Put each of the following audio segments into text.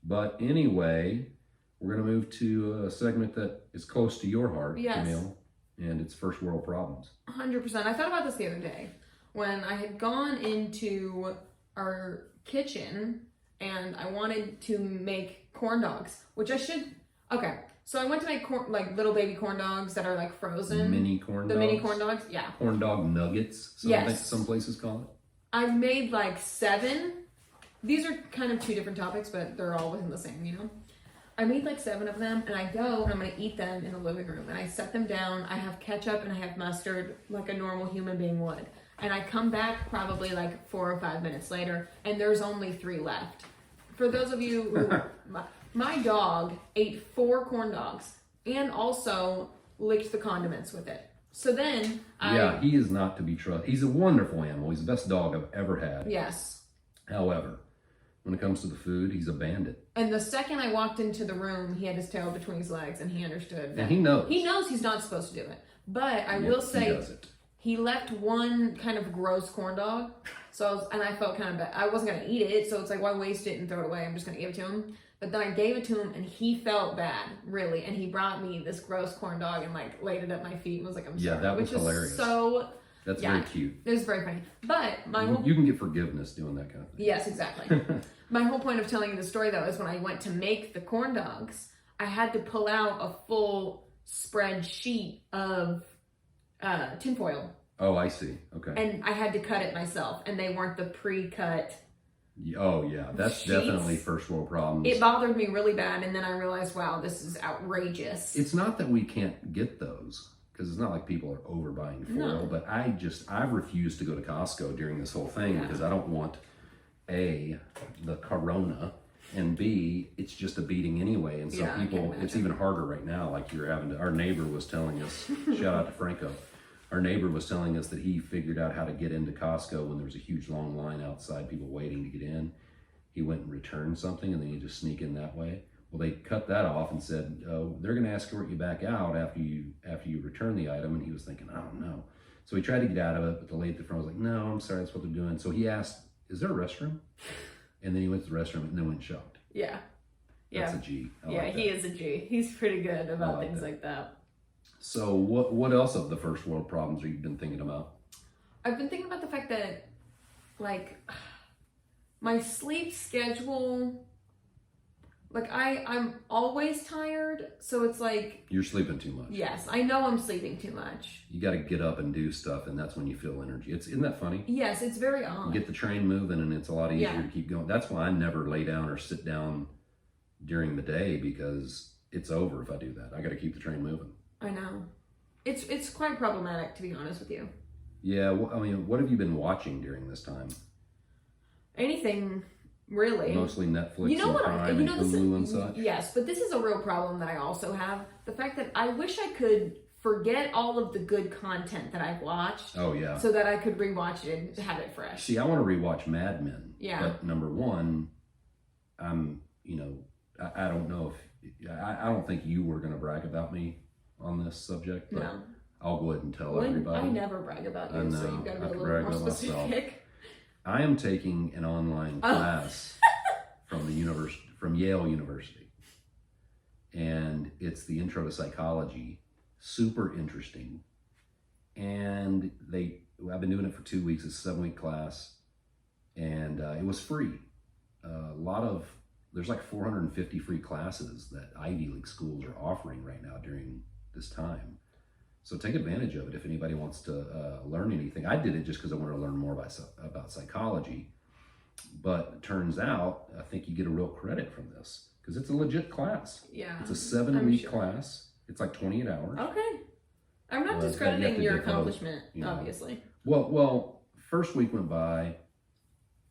But anyway, we're going to move to a segment that is close to your heart, Yes. Camille, and it's first world problems. 100%. I thought about this the other day when I had gone into our kitchen and I wanted to make corn dogs, which I should. Okay, so I went to make like little baby corn dogs that are like frozen. Mini corn dogs. The mini corn dogs, yeah. Corn dog nuggets. Yes. Some places call it. I've made like 7. These are kind of 2 different topics, but they're all within the same, you know? I made like 7 of them, and I go and I'm gonna eat them in the living room. And I set them down. I have ketchup and I have mustard like a normal human being would. And I come back probably like 4 or 5 minutes later, and there's only 3 left. For those of you who, my dog ate 4 corn dogs and also licked the condiments with it. So then Yeah, he is not to be trusted. He's a wonderful animal. He's the best dog I've ever had. Yes. However, when it comes to the food, he's a bandit. And the second I walked into the room, he had his tail between his legs, and he understood that. And he knows. He knows he's not supposed to do it. But I will say, he does it. He left one kind of gross corn dog. So I felt kind of bad. I wasn't going to eat it, so it's like, why waste it and throw it away? I'm just going to give it to him. But then I gave it to him, and he felt bad, really. And he brought me this gross corn dog and like laid it at my feet and was like, I'm sorry. Yeah, that was hilarious. That's very cute. It was very funny. But you can get forgiveness doing that kind of thing. Yes, exactly. My whole point of telling you the story, though, is when I went to make the corn dogs, I had to pull out a full spread sheet of tinfoil. Oh, I see. Okay. And I had to cut it myself, and they weren't the pre-cut. Oh, yeah. That's sheets. Definitely first world problems. It bothered me really bad, and then I realized, wow, this is outrageous. It's not that we can't get those, because it's not like people are overbuying foil, but I've refused to go to Costco during this whole thing because I don't want, A, the corona, and B, it's just a beating anyway. And so people, it's even harder right now. Like our neighbor was telling us, shout out to Franco, our neighbor was telling us that he figured out how to get into Costco when there was a huge long line outside, people waiting to get in. He went and returned something, and then you just sneak in that way. Well, they cut that off and said, they're going to escort you back out after you return the item. And he was thinking, I don't know. So he tried to get out of it, but the lady at the front was like, no, I'm sorry, that's what they're doing. So he asked, is there a restroom? And then he went to the restroom and then went and shopped. Yeah. That's a G. He is a G. He's pretty good about things like that. So what else of the first world problems have you been thinking about? I've been thinking about the fact that, like, my sleep schedule... Like, I'm always tired, so it's like... You're sleeping too much. Yes, I know I'm sleeping too much. You got to get up and do stuff, and that's when you feel energy. Isn't that funny? Yes, it's very odd. You get the train moving, and it's a lot easier to keep going. That's why I never lay down or sit down during the day, because it's over if I do that. I got to keep the train moving. I know. It's quite problematic, to be honest with you. Yeah, I mean, what have you been watching during this time? Anything... Really? Mostly Netflix and Prime and Hulu and such? Yes, but this is a real problem that I also have. The fact that I wish I could forget all of the good content that I've watched. Oh, yeah. So that I could rewatch it and have it fresh. See, I want to rewatch Mad Men. Yeah. But number one, I don't know if... I don't think you were going to brag about me on this subject. But no. I'll go ahead and tell everybody. I never brag about you, so you've got to be a little more specific. Myself. I am taking an online class from Yale University, and it's the Intro to Psychology. Super interesting, and I've been doing it for 2 weeks. It's a 7-week class, and it was free. There's like 450 free classes that Ivy League schools are offering right now during this time. So take advantage of it if anybody wants to learn anything. I did it just because I wanted to learn more about psychology. But it turns out, I think you get a real credit from this because it's a legit class. Yeah. It's a 7-week class. It's like 28 hours. Okay. I'm not discrediting your accomplishment, obviously. Well, first week went by,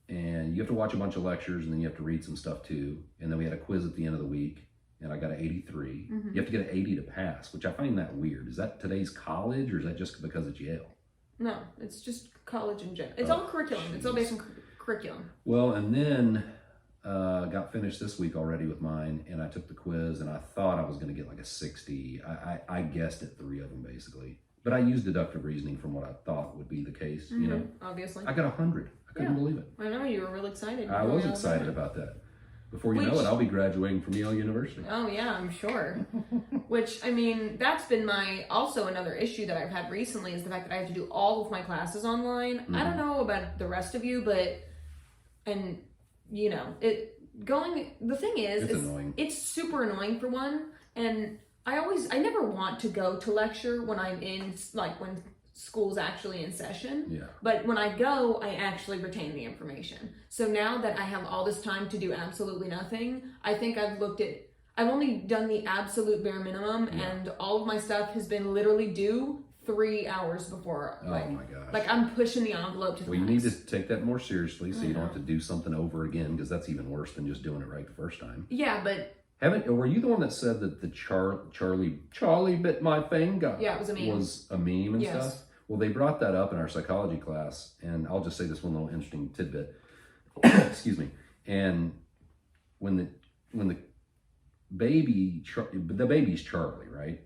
and you have to watch a bunch of lectures, and then you have to read some stuff too. And then we had a quiz at the end of the week. And I got an 83. Mm-hmm. You have to get an 80 to pass, which I find that weird. Is that today's college, or is that just because it's Yale? No, it's just college in general. It's all curriculum. Geez. It's all based on curriculum. Well, and then got finished this week already with mine, and I took the quiz, and I thought I was going to get like a 60. I guessed at 3 of them, basically. But I used deductive reasoning from what I thought would be the case, you know? Obviously. I got 100. I couldn't believe it. I know, you were real excited. I was excited about that. Before you know it, I'll be graduating from Yale University. Oh yeah, I'm sure. Which, I mean, that's been also another issue that I've had recently is the fact that I have to do all of my classes online. Mm-hmm. I don't know about the rest of you, the thing is, It's annoying. It's super annoying for one, and I never want to go to lecture when I'm in, like, when school's actually in session. Yeah. But when I go, I actually retain the information. So now that I have all this time to do absolutely nothing, I think I've only done the absolute bare minimum, and all of my stuff has been literally due 3 hours before. Oh my gosh. Like, I'm pushing the envelope to the Well, you max. need to take that more seriously so you don't have to do something over again, because that's even worse than just doing it right the first time. Yeah, but Were you the one that said that the Charlie bit my finger? Yeah, it was a meme. Was a meme and Yes. stuff? Well, they brought that up in our psychology class, and I'll just say this one little interesting tidbit. Excuse me. And when the baby's Charlie, right?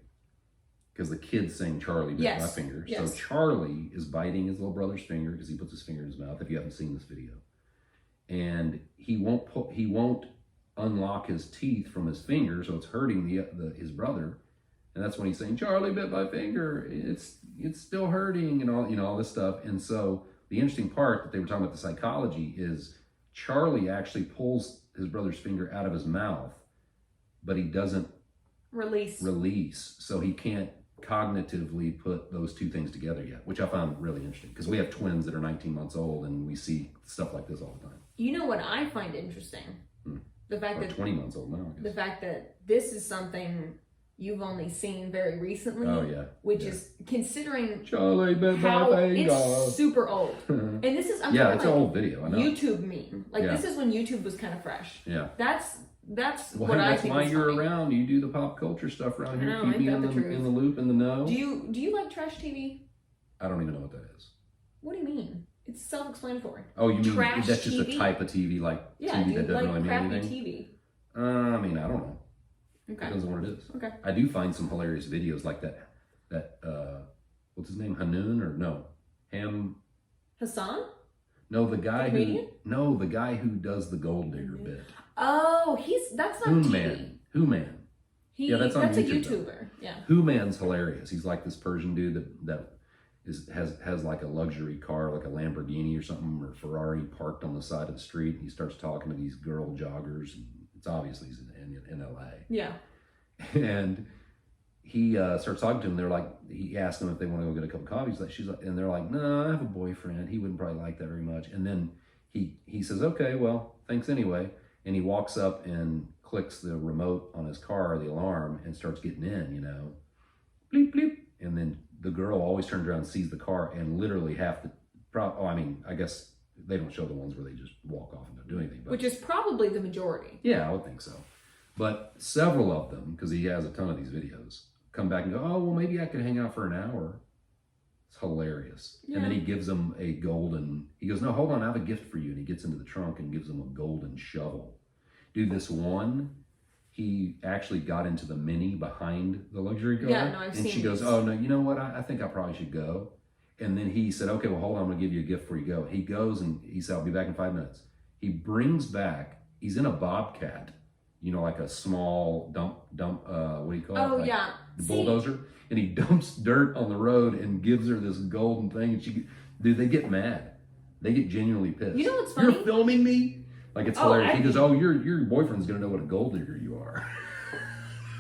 Because the kid's saying Charlie bit my finger. Yes. So Charlie is biting his little brother's finger because he puts his finger in his mouth. If you haven't seen this video, and he won't unlock his teeth from his finger, so it's hurting his brother, and that's when he's saying Charlie bit my finger. It's still hurting, and all this stuff. And so the interesting part that they were talking about the psychology is Charlie actually pulls his brother's finger out of his mouth, but he doesn't release, so he can't cognitively put those two things together yet, which I found really interesting because we have twins that are 19 months old, and we see stuff like this all the time. You know what I find interesting? The fact that 20 months old now, I guess. The fact that this is something you've only seen very recently. Oh yeah. Which is considering Charlie bit how my finger. it's super old. And this is it's an old video. I know. YouTube meme. Like this is when YouTube was kind of fresh. Yeah. That's well, what I that's think. why is you're funny. around. You do the pop culture stuff around here. Keep me in the loop, in the know. Do you like trash TV? I don't even know what that is. What do you mean? It's self-explanatory. Oh, you mean trash that's just TV? a type of TV, like TV that doesn't really mean anything? TV? I mean, I don't know. Okay. Depends on what it is. Okay. I do find some hilarious videos like that what's his name? Hanun or no? Hassan? No, the guy who the guy who does the gold digger bit. Oh, that's not TV. Who-Man. That's on that's YouTube, a YouTuber. Yeah. Who-Man's hilarious. He's like this Persian dude that has like a luxury car, like a Lamborghini or something, or Ferrari parked on the side of the street. And he starts talking to these girl joggers. And it's obviously he's in LA. Yeah. And he starts talking to them. They're like, he asks them if they want to go get a cup of coffee. And they're like, no, I have a boyfriend. He wouldn't probably like that very much. And then he says, okay, well, thanks anyway. And he walks up and clicks the remote on his car, the alarm, and starts getting in, bleep, bleep. And then the girl always turns around and sees the car, and literally I guess they don't show the ones where they just walk off and don't do anything. But, which is probably the majority. Yeah, I would think so. But several of them, because he has a ton of these videos, come back and go, oh, well, maybe I could hang out for an hour. It's hilarious. Yeah. And then he gives them he goes, no, hold on, I have a gift for you. And he gets into the trunk and gives them a golden shovel. Dude, this one, he actually got into the Mini behind the luxury car. Yeah, no, I've seen And she goes, oh, no, you know what? I think I probably should go. And then he said, okay, well, hold on, I'm going to give you a gift before you go. He goes and he said, I'll be back in 5 minutes. He brings back, he's in a Bobcat, like a small dump, what do you call it? Oh, like yeah. The bulldozer. And he dumps dirt on the road and gives her this golden thing. And they get mad. They get genuinely pissed. You know what's funny? You're filming me? Like, it's hilarious. He goes, oh, your boyfriend's going to know what a gold digger you are.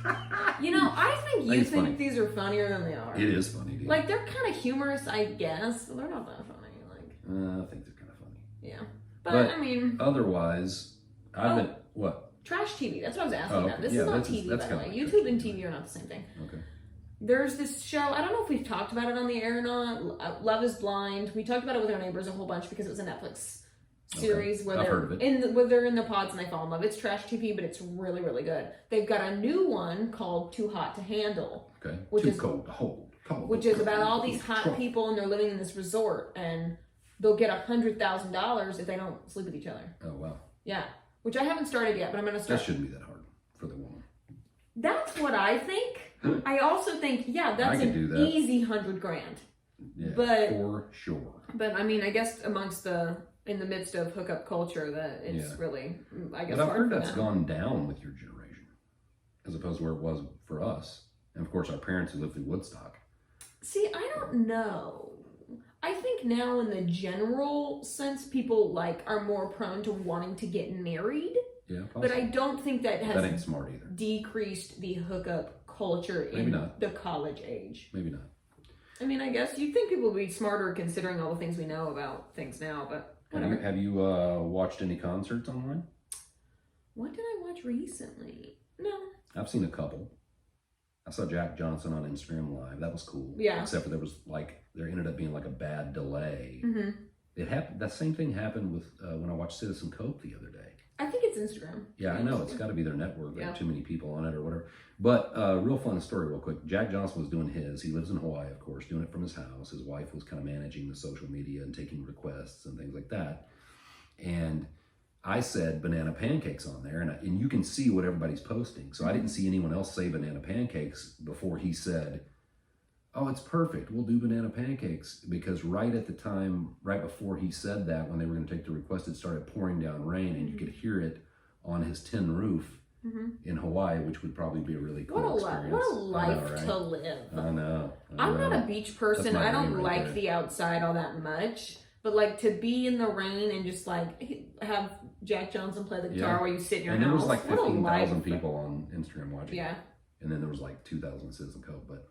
I think you think these are funnier than they are. It is funny, dude. Like, they're kind of humorous, I guess. But they're not that funny. I think they're kind of funny. Yeah. But I mean... Otherwise, what? Trash TV. That's what I was asking about. This is not TV, by the way. YouTube and TV are not the same thing. Okay. There's this show, I don't know if we've talked about it on the air or not, Love is Blind. We talked about it with our neighbors a whole bunch because it was a Netflix series where they're in the pods and they fall in love. It's trash TV, but it's really, really good. They've got a new one called Too Hot to Handle. Okay. Cold to hold. Which is about all these hot people and they're living in this resort and they'll get $100,000 if they don't sleep with each other. Oh, wow. Yeah. Which I haven't started yet, but I'm going to start. That shouldn't be that hard for the woman. That's what I think. I also think, that's an easy $100,000. Yeah, but, for sure. But I mean, I guess amongst the in the midst of hookup culture that it's really, I guess, but I've hard heard for that's them. gone down with your generation, as opposed to where it was for us, and of course our parents who lived through Woodstock. See, I don't know. I think now, in the general sense, people like are more prone to wanting to get married. Yeah, possibly. But I don't think that That ain't has smart either. decreased the hookup culture Maybe in not. the college age. Maybe not. I mean, I guess you'd think people would be smarter considering all the things we know about things now, but whatever. Have you watched any concerts online? What did I watch recently? No. I've seen a couple. I saw Jack Johnson on Instagram Live. That was cool. Yeah. Except for there ended up being like a bad delay. Mm-hmm. It happened. That same thing happened with when I watched Citizen Cope the other day. I think it's Instagram. Yeah, I know. It's got to be their network. There Yeah. are too many people on it or whatever. But real fun story real quick. Jack Johnson was doing his. He lives in Hawaii, of course, doing it from his house. His wife was kind of managing the social media and taking requests and things like that. And I said banana pancakes on there. And you can see what everybody's posting. So I didn't see anyone else say banana pancakes before he said, oh, it's perfect. We'll do banana pancakes. Because right at the time, right before he said that, when they were going to take the request, it started pouring down rain and you could hear it on his tin roof in Hawaii, which would probably be a really cool experience. What a life I know, right? to live. I know. I'm not a beach person. my I don't dream right like there. the outside all that much. But like to be in the rain and just like have Jack Johnson play the guitar Yeah. while you sit in your And house. there was like What a 15,000 life. people on Instagram watching. Yeah. And then there was like 2,000 Citizen Cope. But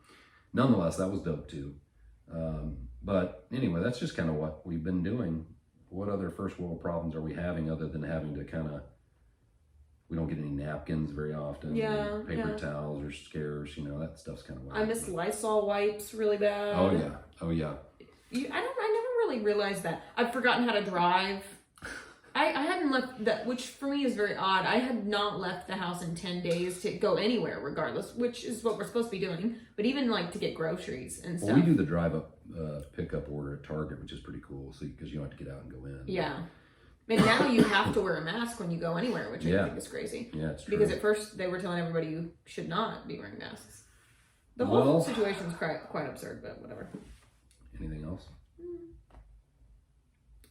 nonetheless, that was dope too. But anyway, that's just kind of what we've been doing. What other first world problems are we having other than having to kind of, we don't get any napkins very often. Yeah, Paper yeah. towels are scarce. That stuff's kind of. I miss Lysol wipes really bad. Oh yeah. Oh yeah. I never really realized that. I've forgotten how to drive. I hadn't left that, which for me is very odd. I had not left the house in 10 days to go anywhere, regardless, which is what we're supposed to be doing. But even like to get groceries and stuff. Well, we do the drive up pickup order at Target, which is pretty cool. So because you don't have to get out and go in. Yeah. And now you have to wear a mask when you go anywhere, which I think is crazy. Yeah, it's true. Because at first they were telling everybody you should not be wearing masks. The whole situation is quite absurd, but whatever. Anything else?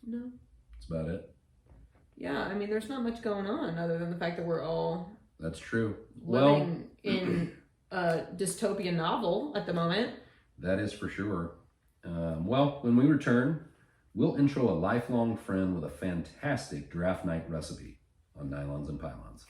No. That's about it. Yeah, I mean, there's not much going on other than the fact that we're all That's true. living in a dystopian novel at the moment. That is for sure. When we return, we'll intro a lifelong friend with a fantastic draft night recipe on Nylons and Pylons.